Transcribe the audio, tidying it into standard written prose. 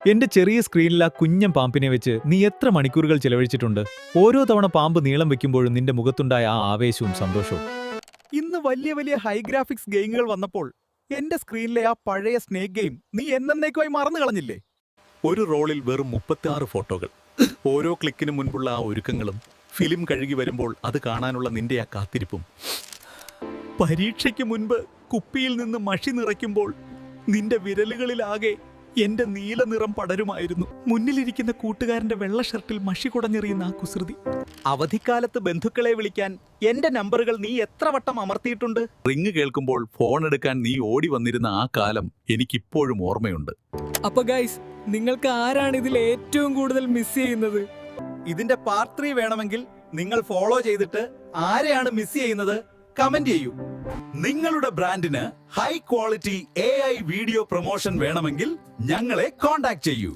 എന്റെ ചെറിയ സ്ക്രീനിൽ ആ കുഞ്ഞൻ പാമ്പിനെ വെച്ച് നീ എത്ര മണിക്കൂറുകൾ ചെലവഴിച്ചിട്ടുണ്ട്? ഓരോ തവണ പാമ്പ് നീളം വെക്കുമ്പോഴും നിന്റെ മുഖത്തുണ്ടായ ആ ആവേശവും സന്തോഷവും. ഇന്ന് വലിയ വലിയ ഹൈ ഗ്രാഫിക്സ് ഗെയിമുകൾ വന്നപ്പോൾ എന്റെ സ്ക്രീനിലെ ആ പഴയ സ്നേക്ക് ഗെയിം നീ എന്നേക്കുമായി മറന്നു കളഞ്ഞില്ലേ? ഒരു റോളിൽ വെറും 36 ഫോട്ടോകൾ. ഓരോ ക്ലിക്കിന് മുൻപുള്ള ആ ഒരുക്കങ്ങളും ഫിലിം കഴുകി വരുമ്പോൾ അത് കാണാനുള്ള നിന്റെ ആ കാത്തിരിപ്പും. പരീക്ഷയ്ക്ക് മുൻപ് കുപ്പിയിൽ നിന്ന് മഷി നിറയ്ക്കുമ്പോൾ നിന്റെ വിരലുകളിലാകെ എന്റെ നീല നിറം പടരുമായിരുന്നു. മുന്നിലിരിക്കുന്ന കൂട്ടുകാരന്റെ വെള്ള ഷർട്ടിൽ മഷി കുടഞ്ഞെറിയുന്ന ആ കുസൃതി. അവധിക്കാലത്ത് ബന്ധുക്കളെ വിളിക്കാൻ എന്റെ നമ്പറുകൾ നീ എത്ര വട്ടം അമർത്തിയിട്ടുണ്ട്? റിങ് കേൾക്കുമ്പോൾ ഫോൺ എടുക്കാൻ നീ ഓടി വന്നിരുന്ന ആ കാലം എനിക്കിപ്പോഴും ഓർമ്മയുണ്ട്. അപ്പൊ ഗൈസ്, നിങ്ങൾക്ക് ആരാണ് ഇതിൽ ഏറ്റവും കൂടുതൽ മിസ് ചെയ്യുന്നത്? ഇതിന്റെ പാർട്ട് 3 വേണമെങ്കിൽ നിങ്ങൾ ഫോളോ ചെയ്തിട്ട് ആരെയാണ് മിസ് ചെയ്യുന്നത് കമന്റ് ചെയ്യൂ. നിങ്ങളുടെ ബ്രാൻഡിന് high quality AI video promotion വേണമെങ്കിൽ ഞങ്ങളെ കോൺടാക്ട് ചെയ്യൂ.